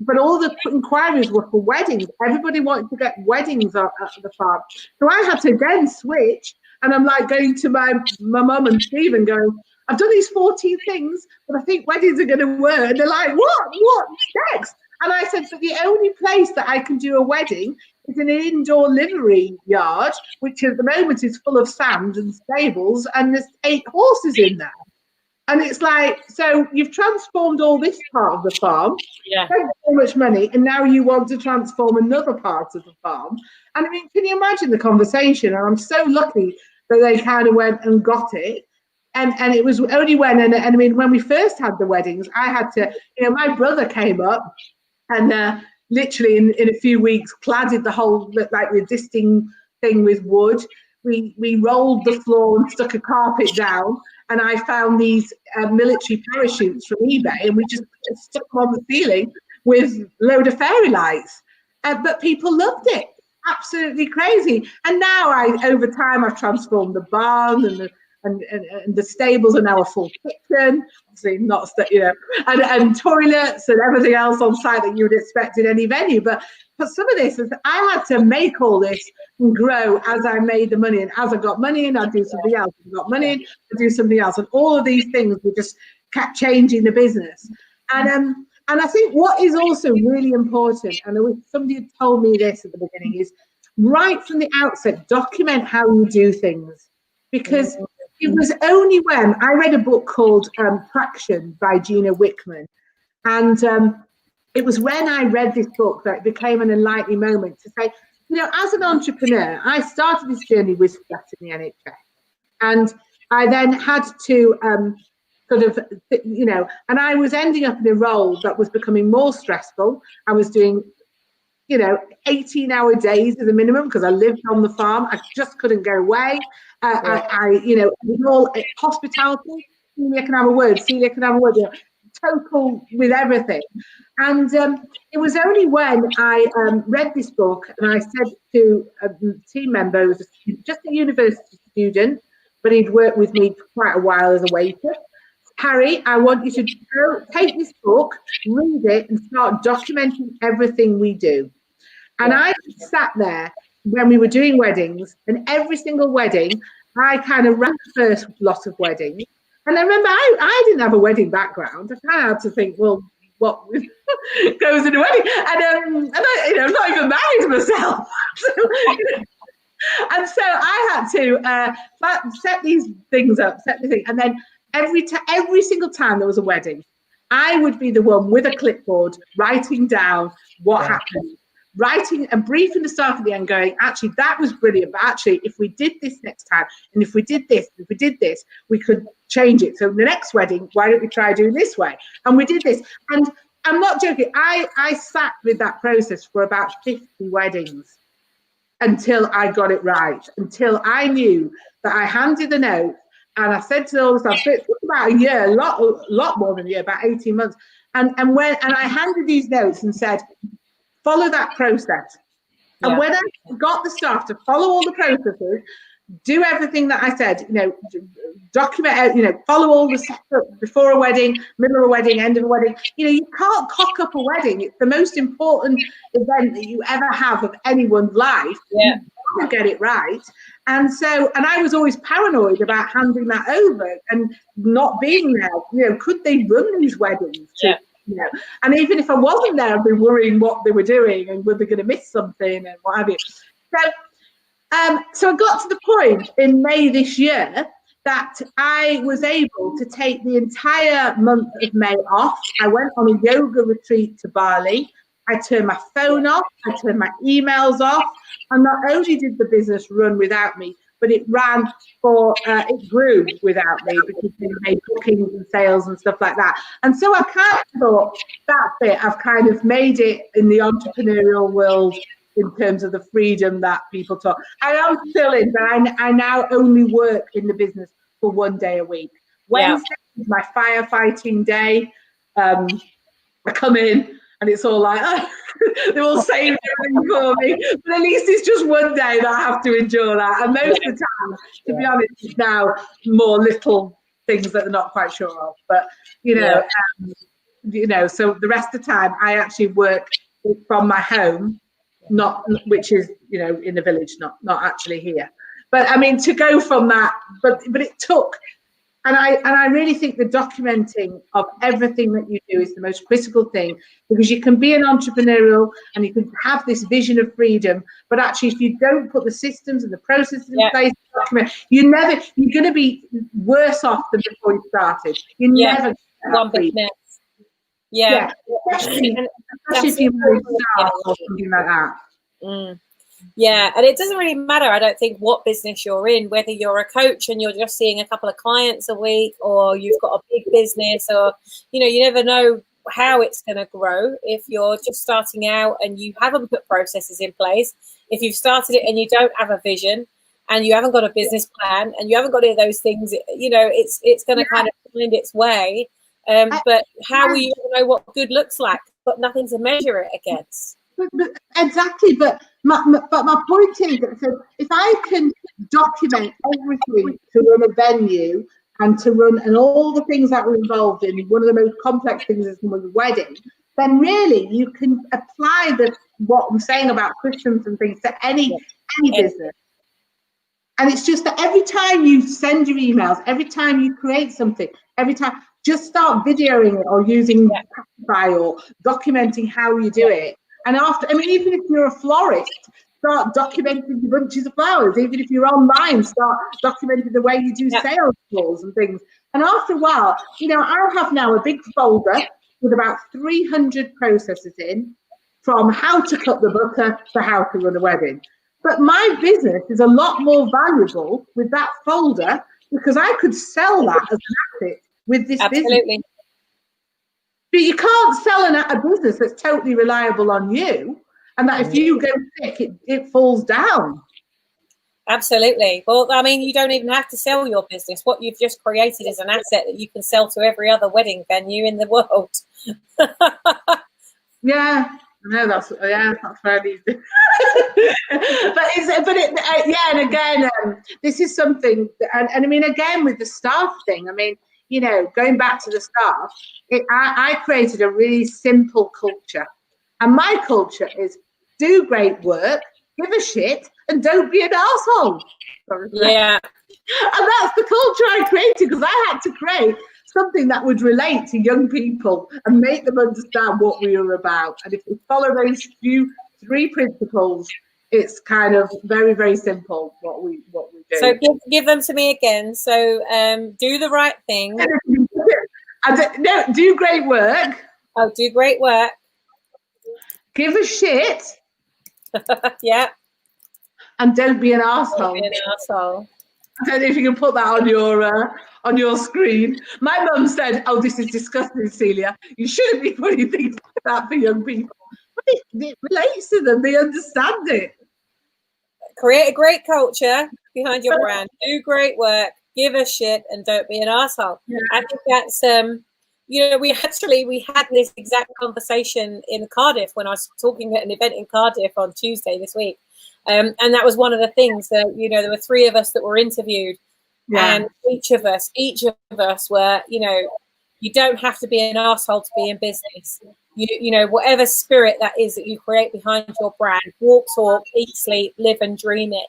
but all the inquiries were for weddings. Everybody wanted to get weddings at the farm. So I had to again switch, and I'm like going to my mum and Stephen going, I've done these 14 things, but I think weddings are going to work. And they're like, what next? And I said, but the only place that I can do a wedding is in an indoor livery yard, which at the moment is full of sand and stables, and there's 8 horses in there. And it's like, so you've transformed all this part of the farm, spent so much money, and now you want to transform another part of the farm. And I mean, can you imagine the conversation? And I'm so lucky that they kind of went and got it. And it was only when, and I mean, when we first had the weddings, I had to, you know, my brother came up and literally in a few weeks cladded the whole, like the existing thing with wood. We rolled the floor and stuck a carpet down, and I found these military parachutes from eBay, and we just stuck them on the ceiling with a load of fairy lights. But people loved it, absolutely crazy. And now over time, I've transformed the barn, and the stables are now a full kitchen, obviously not, you know, and toilets and everything else on site that you would expect in any venue. But some of this is, I had to make all this and grow as I made the money, and as I got money in, I'd do something else. As I got money in, I'd do something else, and all of these things were just kept changing the business. And I think what is also really important, and I wish somebody had told me this at the beginning, is right from the outset, document how you do things, because it was only when I read a book called Traction by Gina Wickman, and it was when I read this book that it became an enlightening moment to say, you know, as an entrepreneur, I started this journey with sweat in the NHS, and I then had to sort of, you know, and I was ending up in a role that was becoming more stressful. I was doing, you know, 18-hour days as a minimum because I lived on the farm. I just couldn't go away. You know, it was all hospitality. Celia can have a word. Celia can have a word. You know, total with everything. And it was only when I read this book and I said to a team member who was just a university student, but he'd worked with me for quite a while as a waiter, Harry, I want you to go take this book, read it, and start documenting everything we do. And I sat there when we were doing weddings, and every single wedding, I kind of ran the first lot of weddings. And I remember I didn't have a wedding background. I kind of had to think, well, what goes in a wedding? And I, you know, I'm not even married myself. And so I had to set these things up, and then every single time there was a wedding, I would be the one with a clipboard writing down what happened, writing and briefing the staff at the end, going, actually, that was brilliant, but actually, if we did this next time, and if we did this, we could change it. So the next wedding, why don't we try doing this way? And we did this. And I'm not joking, I sat with that process for about 50 weddings until I got it right, until I knew that I handed the note and I said to all the staff, so it took about a year, a lot more than a year, about 18 months. And I handed these notes and said, follow that process. And when I got the staff to follow all the processes, do everything that I said, you know, document, you know, follow all the setup before a wedding, middle of a wedding, end of a wedding. You know, you can't cock up a wedding. It's the most important event that you ever have of anyone's life. You got to get it right. And so, and I was always paranoid about handing that over and not being there. You know, could they run these weddings? You know, and even if I wasn't there, I'd be worrying what they were doing and were they going to miss something and what have you. So I got to the point in May this year that I was able to take the entire month of May off. I went on a yoga retreat to Bali. I turned my phone off. I turned my emails off. And not only did the business run without me, but it it grew without me because they made bookings and sales and stuff like that. And so I kind of thought, that's it. I've kind of made it in the entrepreneurial world in terms of the freedom that people talk. I am still in, but I now only work in the business for 1 day a week. Wednesday is my firefighting day. I come in and it's all like, oh, they're all saying everything for me. But at least it's just 1 day that I have to endure that. And most of the time, to be honest, it's now more little things that they're not quite sure of. But, so the rest of the time I actually work from my home, which is, in the village, not actually here. But I mean, to go from that, but it took. And I really think the documenting of everything that you do is the most critical thing, because you can be an entrepreneurial and you can have this vision of freedom, but actually if you don't put the systems and the processes in place to document, you're going to be worse off than before you started. You're never one big mess. Especially if you're very staff or something like that. Yeah, and it doesn't really matter, I don't think, what business you're in, whether you're a coach and you're just seeing a couple of clients a week, or you've got a big business, or, you never know how it's going to grow if you're just starting out and you haven't put processes in place. If you've started it and you don't have a vision and you haven't got a business plan and you haven't got any of those things, it's going to kind of find its way. But how will you know what good looks like? Got nothing to measure it against. Exactly, but my point is that if I can document everything to run a venue and all the things that were involved in one of the most complex things is a wedding, then really you can apply what I'm saying about systems and things to any business. And it's just that every time you send your emails, every time you create something, every time, just start videoing it or using Pacify or documenting how you do it. And even if you're a florist, start documenting the bunches of flowers. Even if you're online, start documenting the way you do sales calls and things. And after a while, I have now a big folder with about 300 processes in, from how to cut the butter to how to run a wedding. But my business is a lot more valuable with that folder, because I could sell that as an asset with this business. But you can't sell a business that's totally reliable on you, and that if you go sick, it falls down. Absolutely. Well, I mean, you don't even have to sell your business. What you've just created is an asset that you can sell to every other wedding venue in the world. That's very easy. And again, this is something, and I mean, again, with the staff thing, I mean, going back to the staff, I created a really simple culture. And my culture is do great work, give a shit, and don't be an asshole. Yeah. And that's the culture I created, because I had to create something that would relate to young people and make them understand what we were about. And if we follow those three principles, it's kind of very, very simple what we do. So give them to me again. So do the right thing. Do great work. Oh, do great work. Give a shit. Yeah. And don't be an asshole. Don't be an asshole. I don't know if you can put that on your screen. My mum said, "Oh, this is disgusting, Celia. You shouldn't be putting things like that for young people." But it relates to them. They understand it. Create a great culture behind your brand. Do great work. Give a shit, and don't be an asshole. Yeah. I think that's we had this exact conversation in Cardiff when I was talking at an event in Cardiff on Tuesday this week. And that was one of the things that, there were 3 of us that were interviewed, and each of us were, you don't have to be an asshole to be in business. Whatever spirit that is that you create behind your brand, walk, talk, eat, sleep, live and dream it,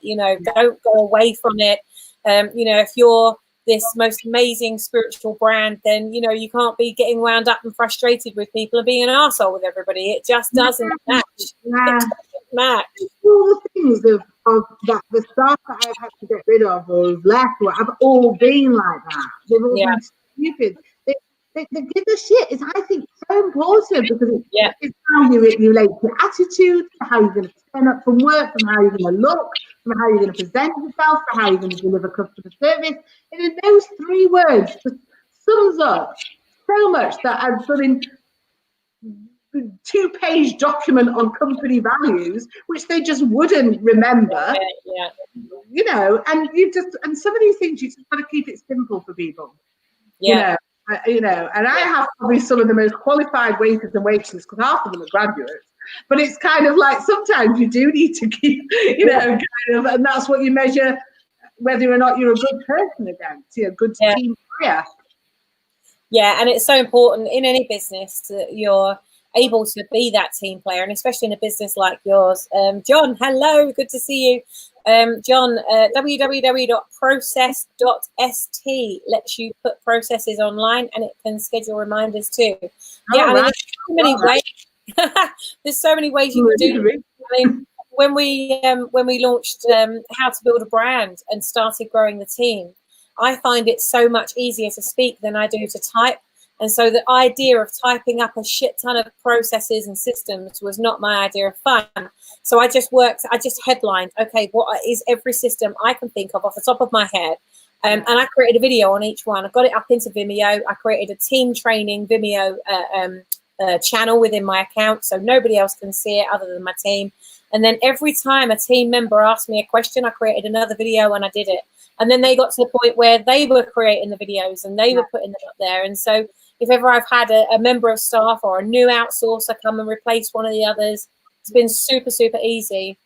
don't go away from it. If you're this most amazing spiritual brand, then, you can't be getting wound up and frustrated with people and being an arsehole with everybody. It just doesn't match. Yeah. It doesn't match. All the things of that the staff that I've had to get rid of or have left have all been like that. They've all been stupid. They give a shit is, I think, so important, because it's how you relate to attitude, how you're going to turn up from work, from how you're going to look, from how you're going to present yourself, from how you're going to deliver customer service. And in those 3 words, just sums up so much that I've done in 2-page document on company values, which they just wouldn't remember. Yeah. You know, and some of these things you just got to keep it simple for people. Yeah. You know, and I have probably some of the most qualified waiters and waitresses because half of them are graduates. But it's kind of like sometimes you do need to keep, you know, kind of, and that's what you measure whether or not you're a good person against, you know, good team player. Yeah, and it's so important in any business that you're able to be that team player, and especially in a business like yours. John, hello, good to see you. John, www.process.st lets you put processes online, and it can schedule reminders too. Yeah, I mean, there's so many ways. There's so many ways you can do it. I mean, when we launched How to Build a Brand and started growing the team, I find it so much easier to speak than I do to type. And so the idea of typing up a shit ton of processes and systems was not my idea of fun. So I just headlined, okay, what is every system I can think of off the top of my head? And I created a video on each one. I got it up into Vimeo. I created a team training Vimeo channel within my account, so nobody else can see it other than my team. And then every time a team member asked me a question, I created another video and I did it. And then they got to the point where they were creating the videos and they were putting them up there. And so if ever I've had a member of staff or a new outsourcer come and replace one of the others, it's been super, super easy.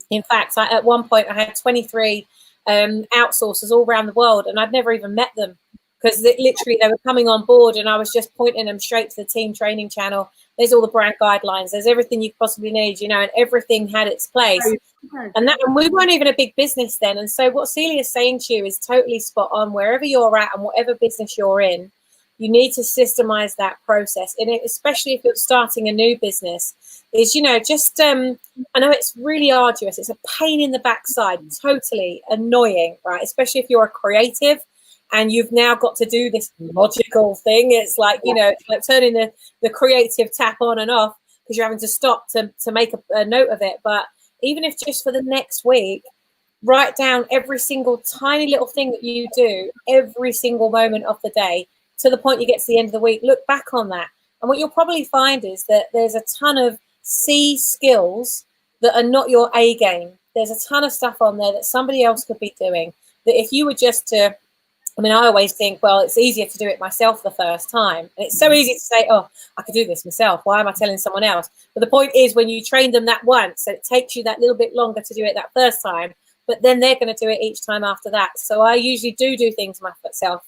In fact, at one point I had 23 outsourcers all around the world, and I'd never even met them because literally they were coming on board and I was just pointing them straight to the team training channel. There's all the brand guidelines. There's everything you possibly need, you know, and everything had its place. And we weren't even a big business then. And so what Celia is saying to you is totally spot on. Wherever you're at and whatever business you're in, you need to systemize that process. And especially if you're starting a new business, is, you know, just, I know it's really arduous. It's a pain in the backside, totally annoying, right? Especially if you're a creative and you've now got to do this logical thing. It's like, you know, it's like turning the creative tap on and off because you're having to stop to make a note of it. But even if just for the next week, write down every single tiny little thing that you do every single moment of the day to the point you get to the end of the week. Look back on that. And what you'll probably find is that there's a ton of C skills that are not your A game. There's a ton of stuff on there that somebody else could be doing that if you were just to, I mean, I always think, well, it's easier to do it myself the first time. And it's so easy to say, oh, I could do this myself. Why am I telling someone else? But the point is when you train them that once, so it takes you that little bit longer to do it that first time, but then they're going to do it each time after that. So I usually do things myself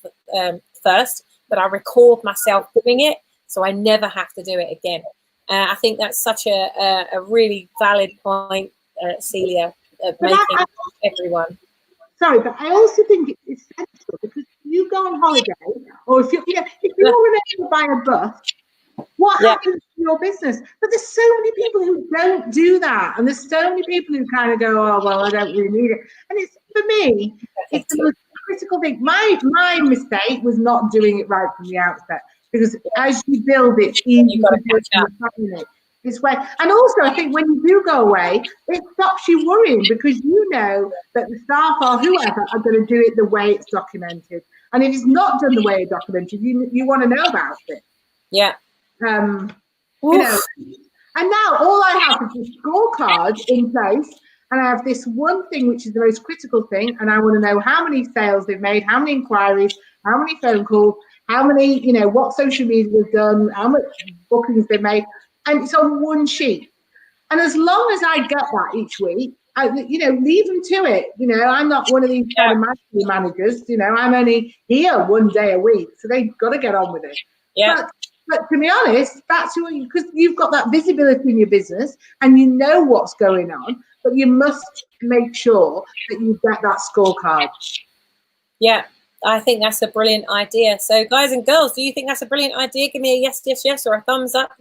first, but I record myself doing it, so I never have to do it again. I think that's such a really valid point, Celia, of making everyone. Sorry, but I also think it's essential because you go on holiday, or if you're unable to buy a bus, what happens to your business? But there's so many people who don't do that, and there's so many people who kind of go, "Oh, well, I don't really need it." And it's for me, it's the most critical thing. My mistake was not doing it right from the outset, because as you build it, you got to catch up. This way, and also I think when you do go away, it stops you worrying because you know that the staff or whoever are going to do it the way it's documented. And if it's not done the way it's documented, you want to know about it. Yeah. You know, and now all I have is a scorecard in place, and I have this one thing which is the most critical thing, and I want to know how many sales they've made, how many inquiries, how many phone calls, how many, you know, what social media they've done, how much bookings they've made. And it's on one sheet. And as long as I get that each week, you know, leave them to it. You know, I'm not one of these kind of managers. You know, I'm only here one day a week. So they've got to get on with it. Yeah. But to be honest, that's because you've got that visibility in your business and you know what's going on. But you must make sure that you get that scorecard. Yeah. I think that's a brilliant idea. So guys and girls, do you think that's a brilliant idea? Give me a yes, yes, yes, or a thumbs up.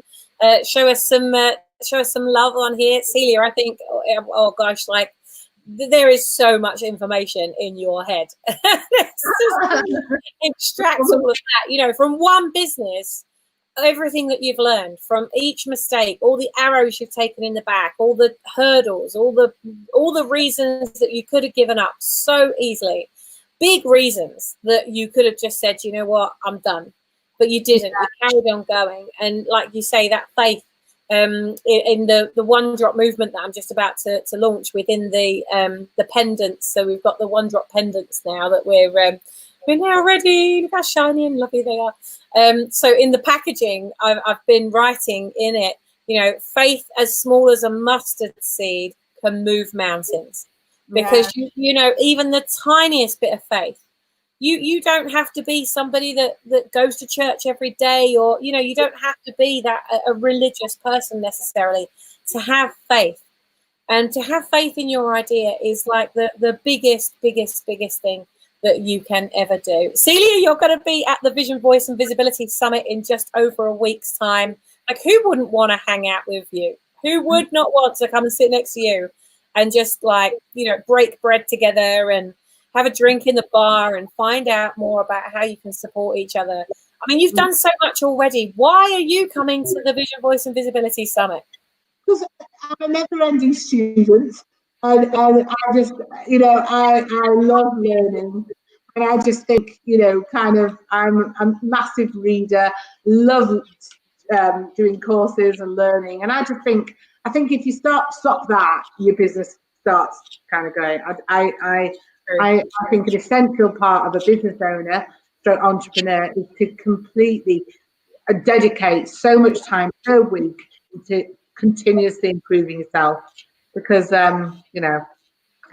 Show us some love on here. Celia, I think, oh gosh, like there is so much information in your head. Extract all of that, you know, from one business, everything that you've learned from each mistake, all the arrows you've taken in the back, all the hurdles, all the reasons that you could have given up so easily. Big reasons that you could have just said, you know what, I'm done. But you didn't. You carried on going. And like you say, that faith, in the one drop movement that I'm just about to launch within the pendants. So we've got the one drop pendants now that we're now ready. Look how shiny and lovely they are. So in the packaging, I've been writing in it, faith as small as a mustard seed can move mountains, because even the tiniest bit of faith. You don't have to be somebody that goes to church every day, or, you don't have to be that a religious person necessarily to have faith. And to have faith in your idea is like the biggest thing that you can ever do. Celia, you're going to be at the Vision, Voice and Visibility Summit in just over a week's time. Like, who wouldn't want to hang out with you? Who would not want to come and sit next to you and just break bread together and have a drink in the bar and find out more about how you can support each other? I mean, you've done so much already. Why are you coming to the Vision, Voice and Visibility Summit? Because I'm a never-ending student, and I just, I love learning, and I just think, I'm a massive reader, love doing courses and learning, and I think if you stop that, your business starts kind of going. I think an essential part of a business owner, stroke entrepreneur, is to completely dedicate so much time per week to continuously improving yourself, because I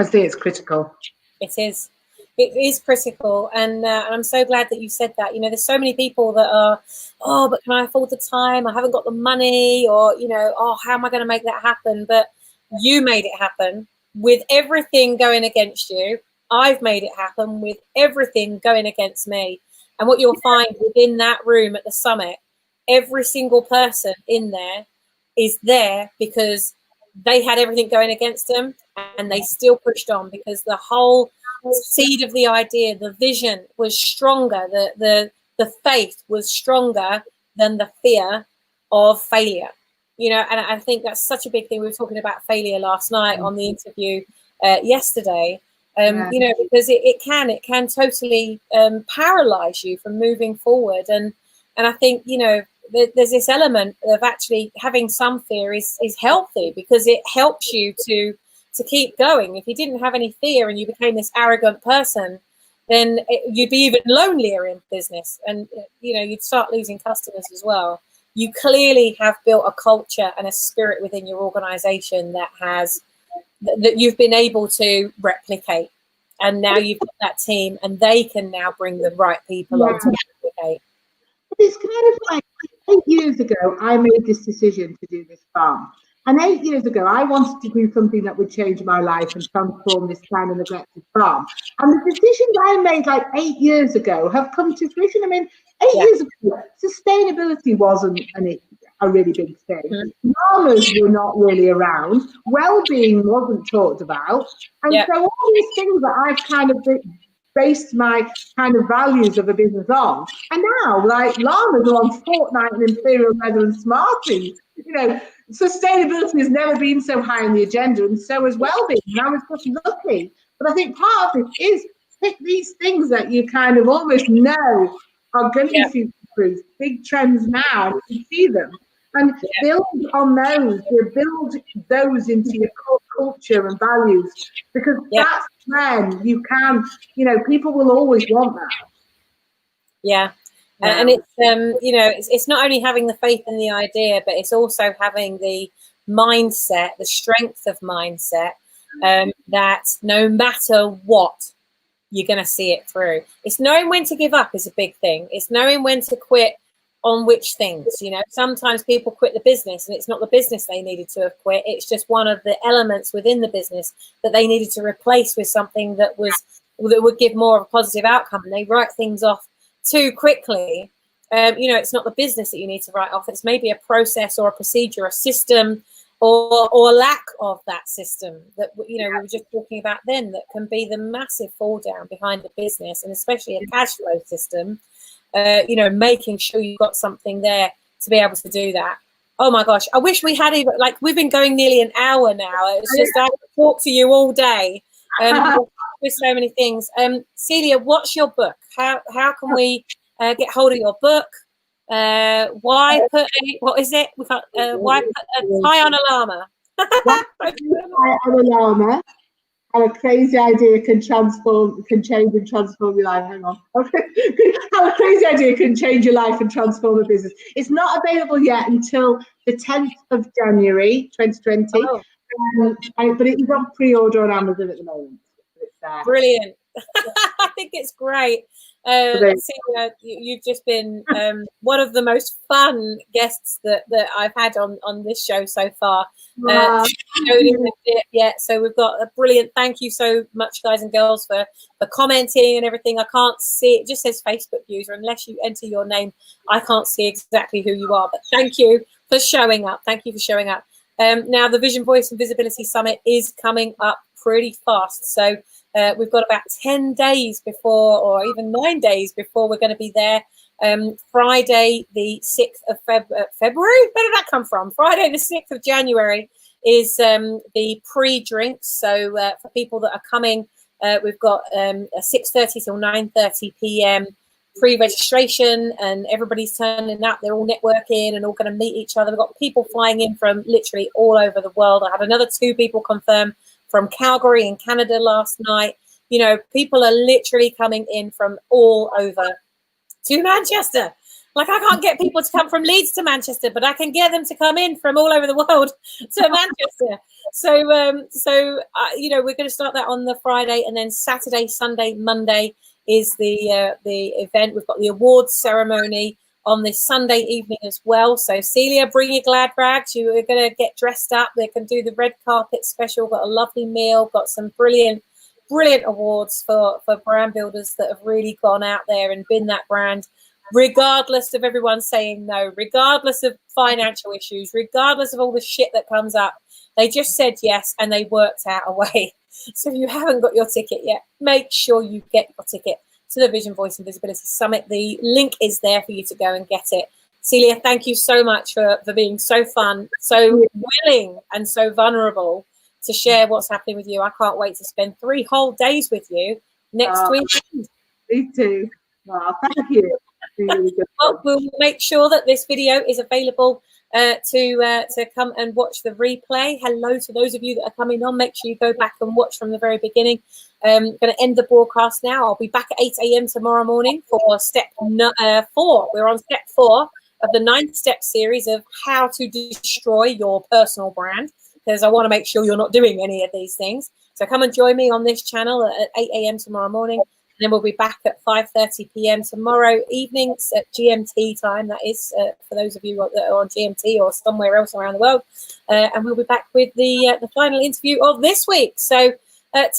think it's critical. It is critical, and I'm so glad that you said that. There's so many people that are, oh, but can I afford the time? I haven't got the money, or oh, how am I going to make that happen? But you made it happen with everything going against you. I've made it happen with everything going against me. And what you'll find within that room at the summit, every single person in there is there because they had everything going against them, and they still pushed on, because the whole seed of the idea, the vision was stronger, the faith was stronger than the fear of failure. And I think that's such a big thing. We were talking about failure last night on the interview yesterday. Because it can totally paralyze you from moving forward. And I think, there's this element of actually having some fear is healthy, because it helps you to keep going. If you didn't have any fear and you became this arrogant person, then you'd be even lonelier in business, and you'd start losing customers as well. You clearly have built a culture and a spirit within your organization that you've been able to replicate, and now you've got that team, and they can now bring the right people on to replicate. It's kind of like 8 years ago, I made this decision to do this farm. And 8 years ago, I wanted to do something that would change my life and transform this kind of neglected farm. And the decisions I made like 8 years ago have come to fruition. I mean, 8 years ago, sustainability wasn't a really big thing. Farmers were not really around. Well-being wasn't talked about. And so all these things that I've kind of based my kind of values of a business on. And now, like, llamas are on Fortnite and Imperial Leather and Smarties. Sustainability has never been so high on the agenda, and so has well-being. And I was just lucky. But I think part of it is pick these things that you kind of almost know are going to be future-proof, big trends now, and you see them. And build on those, build those into your core culture and values, because that's when you can, people will always want that. Yeah. And it's, it's not only having the faith in the idea, but it's also having the mindset, the strength of mindset, that no matter what, you're going to see it through. It's knowing when to give up is a big thing. It's knowing when to quit on which things. Sometimes people quit the business, and it's not the business they needed to have quit. It's just one of the elements within the business that they needed to replace with something that would give more of a positive outcome. And they write things off too quickly. It's not the business that you need to write off. It's maybe a process or a procedure, a system, or lack of that system that we were just talking about then, that can be the massive fall down behind a business, and especially a cash flow system. Making sure you've got something there to be able to do that. Oh my gosh, I wish we had even, like, we've been going nearly an hour now. It's just, I could talk to you all day with so many things. Celia, what's your book? How can we get hold of your book? Why put a, what is it? We got why put a tie on a llama? I'm a llama. How a crazy idea can change and transform your life. Hang on. How a crazy idea can change your life and transform a business. It's not available yet until the 10th of January, 2020. Oh. But it is on pre-order on Amazon at the moment. It's brilliant. I think it's great. Celia, you've just been one of the most fun guests that I've had on this show so far. Yeah, so we've got a brilliant thank you so much, guys and girls, for commenting and everything. I can't see it just says Facebook user. Unless you enter your name, I can't see exactly who you are, but thank you for showing up. Thank you for showing up. Now the Vision, Voice and Visibility Summit is coming up pretty fast, so we've got about 10 days before, or even 9 days before we're going to be there. Friday, the 6th of February? Where did that come from? Friday, the 6th of January is the pre-drinks. So for people that are coming, we've got a 6:30 till 9:30 p.m. pre-registration, and everybody's turning up. They're all networking and all going to meet each other. We've got people flying in from literally all over the world. I had another 2 people confirm from Calgary in Canada last night. You know, people are literally coming in from all over to Manchester. Like, I can't get people to come from Leeds to Manchester, but I can get them to come in from all over the world to Manchester. So, you know, we're going to start that on the Friday, and then Saturday, Sunday, Monday is the event. We've got the awards ceremony on this Sunday evening as well. So Celia, bring your glad rags. You are going to get dressed up. They can do the red carpet special. Got a lovely meal. Got some brilliant awards for brand builders that have really gone out there and been that brand, regardless of everyone saying no, regardless of financial issues, regardless of all the shit that comes up. They just said yes, and they worked out a way. So if you haven't got your ticket yet, make sure you get your ticket to the Vision, Voice and Visibility Summit. The link is there for you to go and get it. Celia, thank you so much for being so fun, so willing and so vulnerable to share what's happening with you. I can't wait to spend 3 whole days with you next week. Me too. Oh, thank you. Really good. Well, we'll make sure that this video is available to come and watch the replay. Hello to those of you that are coming on. Make sure you go back and watch from the very beginning. Going to end the broadcast now. I'll be back at 8 a.m. tomorrow morning for step 4. We're on step 4 of the 9-step series of how to destroy your personal brand, because I want to make sure you're not doing any of these things. So come and join me on this channel at 8 a.m. tomorrow morning. And then we'll be back at 5:30 p.m. tomorrow evening at GMT time. That is for those of you that are on GMT or somewhere else around the world. And we'll be back with the final interview of this week. So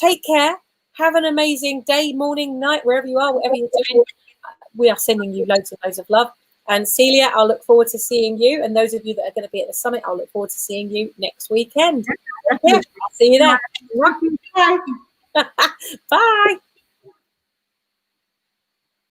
take care. Have an amazing day, morning, night, wherever you are, whatever you're doing. We are sending you loads and loads of love. And Celia, I'll look forward to seeing you. And those of you that are going to be at the summit, I'll look forward to seeing you next weekend. Yeah, I'll see you there. Bye. Bye.